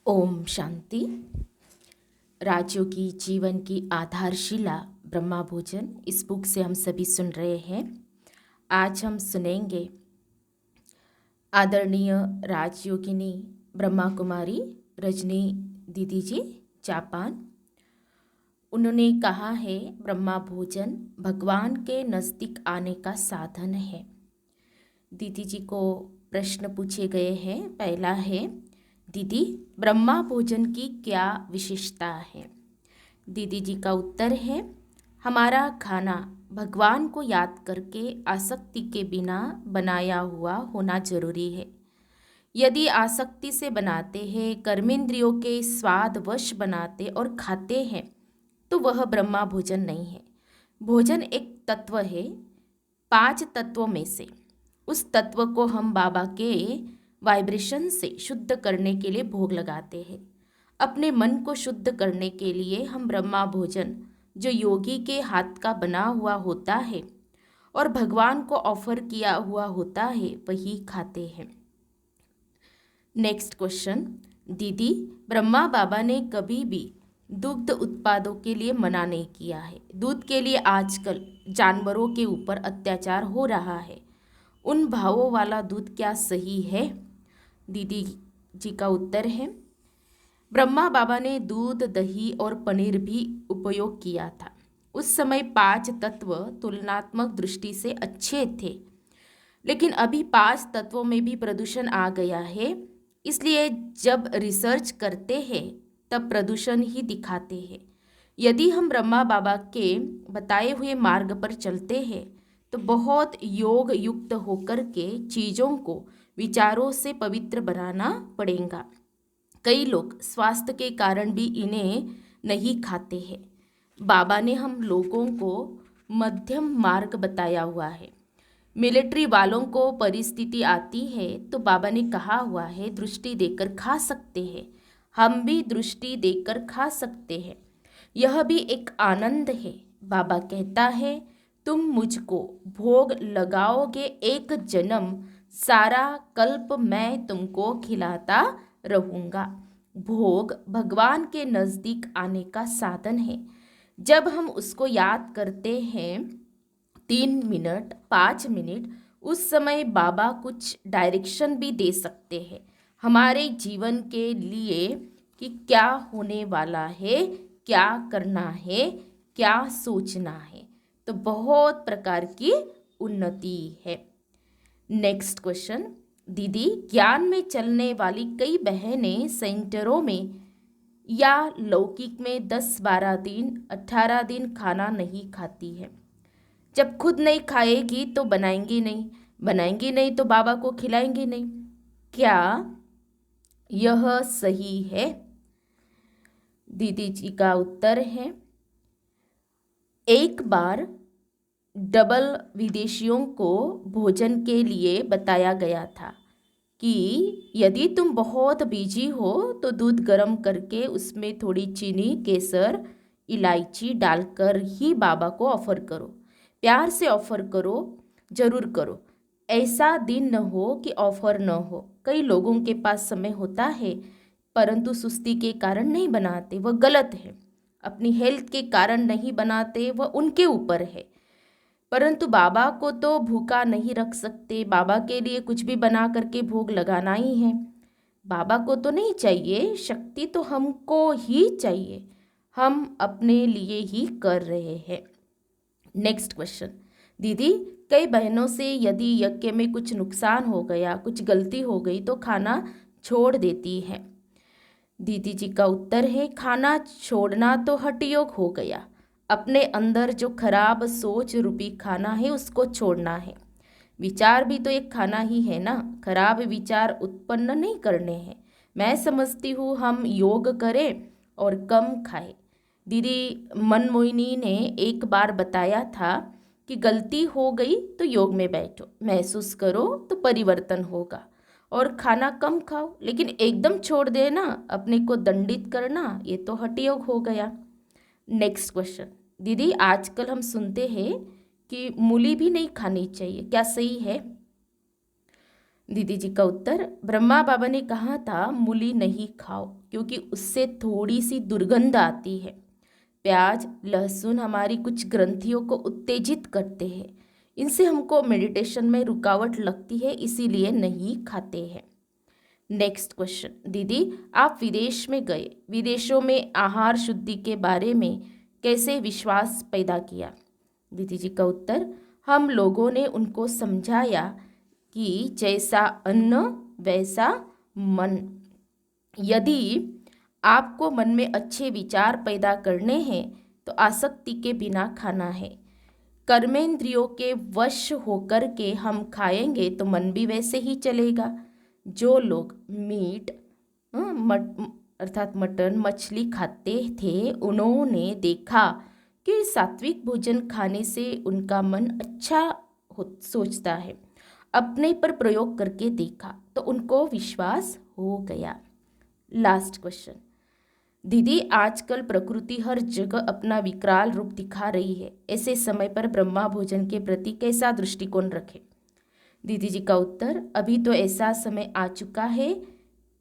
ओम शांति। राजयोगी जीवन की आधारशिला ब्रह्मा भोजन, इस बुक से हम सभी सुन रहे हैं। आज हम सुनेंगे आदरणीय राजयोगिनी ब्रह्मा कुमारी रजनी दीदी जी, जापान। उन्होंने कहा है, ब्रह्मा भोजन भगवान के नज़दीक आने का साधन है। दीदी जी को प्रश्न पूछे गए हैं। पहला है, दीदी ब्रह्मा भोजन की क्या विशेषता है? दीदी जी का उत्तर है, हमारा खाना भगवान को याद करके आसक्ति के बिना बनाया हुआ होना जरूरी है। यदि आसक्ति से बनाते हैं, कर्मेंद्रियों के स्वाद वश बनाते और खाते हैं, तो वह ब्रह्मा भोजन नहीं है। भोजन एक तत्व है, 5 तत्वों में से। उस तत्व को हम बाबा के वाइब्रेशन से शुद्ध करने के लिए भोग लगाते हैं। अपने मन को शुद्ध करने के लिए हम ब्रह्मा भोजन, जो योगी के हाथ का बना हुआ होता है और भगवान को ऑफर किया हुआ होता है, वही खाते हैं। नेक्स्ट क्वेश्चन, दीदी ब्रह्मा बाबा ने कभी भी दुग्ध उत्पादों के लिए मना नहीं किया है। दूध के लिए आजकल जानवरों के ऊपर अत्याचार हो रहा है। उन भावों वाला दूध क्या सही है? दीदी जी का उत्तर है, ब्रह्मा बाबा ने दूध, दही और पनीर भी उपयोग किया था। उस समय 5 तत्व तुलनात्मक दृष्टि से अच्छे थे, लेकिन अभी 5 तत्वों में भी प्रदूषण आ गया है। इसलिए जब रिसर्च करते हैं तब प्रदूषण ही दिखाते हैं। यदि हम ब्रह्मा बाबा के बताए हुए मार्ग पर चलते हैं तो बहुत योग युक्त होकर के चीज़ों को विचारों से पवित्र बनाना पड़ेगा। कई लोग स्वास्थ्य के कारण भी इन्हें नहीं खाते हैं। बाबा ने हम लोगों को मध्यम मार्ग बताया हुआ है। मिलिट्री वालों को परिस्थिति आती है तो बाबा ने कहा हुआ है, दृष्टि देकर खा सकते हैं। हम भी दृष्टि देकर खा सकते हैं। यह भी एक आनंद है। बाबा कहता है, तुम मुझको भोग लगाओगे एक जन्म, सारा कल्प मैं तुमको खिलाता रहूँगा। भोग भगवान के नज़दीक आने का साधन है। जब हम उसको याद करते हैं 3 मिनट 5 मिनट, उस समय बाबा कुछ डायरेक्शन भी दे सकते हैं हमारे जीवन के लिए कि क्या होने वाला है, क्या करना है, क्या सोचना है। तो बहुत प्रकार की उन्नति है। नेक्स्ट क्वेश्चन, दीदी ज्ञान में चलने वाली कई बहनें सेंटरों में या लौकिक में 10-12 दिन 18 दिन खाना नहीं खाती है। जब खुद नहीं खाएगी तो बनाएंगी नहीं तो बाबा को खिलाएंगी नहीं। क्या यह सही है? दीदी जी का उत्तर है, एक बार डबल विदेशियों को भोजन के लिए बताया गया था कि यदि तुम बहुत बिजी हो तो दूध गर्म करके उसमें थोड़ी चीनी, केसर, इलायची डालकर ही बाबा को ऑफर करो। प्यार से ऑफर करो, जरूर करो। ऐसा दिन न हो कि ऑफर न हो। कई लोगों के पास समय होता है परंतु सुस्ती के कारण नहीं बनाते, वह गलत है। अपनी हेल्थ के कारण नहीं बनाते, वह उनके ऊपर है। परंतु बाबा को तो भूखा नहीं रख सकते। बाबा के लिए कुछ भी बना करके भोग लगाना ही है। बाबा को तो नहीं चाहिए, शक्ति तो हमको ही चाहिए। हम अपने लिए ही कर रहे हैं। नेक्स्ट क्वेश्चन, दीदी कई बहनों से यदि यज्ञ में कुछ नुकसान हो गया, कुछ गलती हो गई तो खाना छोड़ देती है। दीदी जी का उत्तर है, खाना छोड़ना तो हठ योग हो गया। अपने अंदर जो खराब सोच रूपी खाना है उसको छोड़ना है। विचार भी तो एक खाना ही है ना। खराब विचार उत्पन्न नहीं करने हैं। मैं समझती हूँ हम योग करें और कम खाएं। दीदी मनमोहिनी ने एक बार बताया था कि गलती हो गई तो योग में बैठो, महसूस करो तो परिवर्तन होगा। और खाना कम खाओ, लेकिन एकदम छोड़ देना, अपने को दंडित करना, ये तो हठ योग हो गया। नेक्स्ट क्वेश्चन, दीदी आजकल हम सुनते हैं कि मूली भी नहीं खानी चाहिए, क्या सही है? दीदी जी का उत्तर, ब्रह्मा बाबा ने कहा था मूली नहीं खाओ क्योंकि उससे थोड़ी सी दुर्गंध आती है। प्याज लहसुन हमारी कुछ ग्रंथियों को उत्तेजित करते हैं, इनसे हमको मेडिटेशन में रुकावट लगती है, इसीलिए नहीं खाते हैं। नेक्स्ट क्वेश्चन, दीदी आप विदेश में गए, विदेशों में आहार शुद्धि के बारे में कैसे विश्वास पैदा किया? दीदी जी का उत्तर, हम लोगों ने उनको समझाया कि जैसा अन्न वैसा मन। यदि आपको मन में अच्छे विचार पैदा करने हैं तो आसक्ति के बिना खाना है। कर्मेंद्रियों के वश होकर के हम खाएंगे तो मन भी वैसे ही चलेगा। जो लोग मीट अर्थात मटन मछली खाते थे, उन्होंने देखा कि सात्विक भोजन खाने से उनका मन अच्छा सोचता है। अपने पर प्रयोग करके देखा तो उनको विश्वास हो गया। लास्ट क्वेश्चन, दीदी आजकल प्रकृति हर जगह अपना विकराल रूप दिखा रही है, ऐसे समय पर ब्रह्मा भोजन के प्रति कैसा दृष्टिकोण रखें? दीदी जी का उत्तर, अभी तो ऐसा समय आ चुका है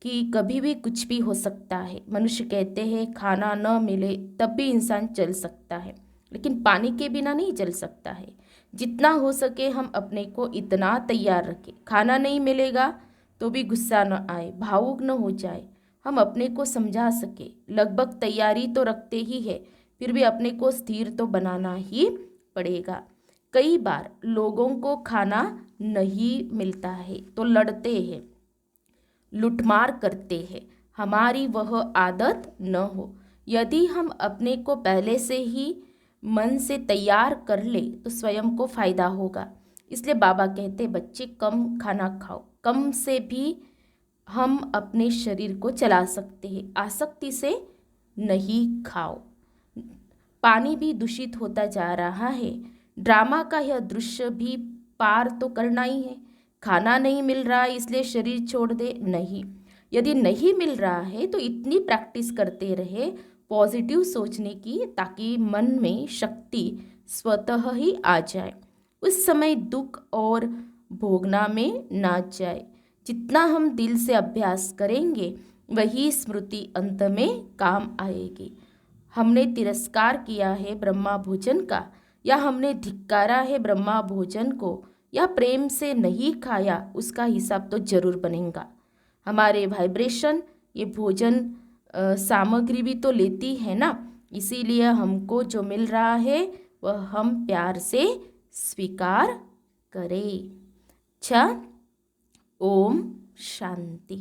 कि कभी भी कुछ भी हो सकता है। मनुष्य कहते हैं खाना न मिले तब भी इंसान चल सकता है, लेकिन पानी के बिना नहीं चल सकता है। जितना हो सके हम अपने को इतना तैयार रखें, खाना नहीं मिलेगा तो भी गुस्सा न आए, भावुक न हो जाए, हम अपने को समझा सके। लगभग तैयारी तो रखते ही है, फिर भी अपने को स्थिर तो बनाना ही पड़ेगा। कई बार लोगों को खाना नहीं मिलता है तो लड़ते हैं, लूटमार करते हैं। हमारी वह आदत न हो। यदि हम अपने को पहले से ही मन से तैयार कर ले तो स्वयं को फायदा होगा। इसलिए बाबा कहते बच्चे कम खाना खाओ, कम से भी हम अपने शरीर को चला सकते हैं। आसक्ति से नहीं खाओ। पानी भी दूषित होता जा रहा है। ड्रामा का यह दृश्य भी पार तो करना ही है। खाना नहीं मिल रहा है इसलिए शरीर छोड़ दे, नहीं। यदि नहीं मिल रहा है तो इतनी प्रैक्टिस करते रहे पॉजिटिव सोचने की, ताकि मन में शक्ति स्वतः ही आ जाए। उस समय दुख और भोगना में ना जाए। जितना हम दिल से अभ्यास करेंगे वही स्मृति अंत में काम आएगी। हमने तिरस्कार किया है ब्रह्मा भोजन का, या हमने धिक्कारा है ब्रह्मा भोजन को, या प्रेम से नहीं खाया, उसका हिसाब तो जरूर बनेगा। हमारे वाइब्रेशन ये भोजन सामग्री भी तो लेती है ना, इसीलिए हमको जो मिल रहा है वह हम प्यार से स्वीकार करें। अच्छा, ओम शांति।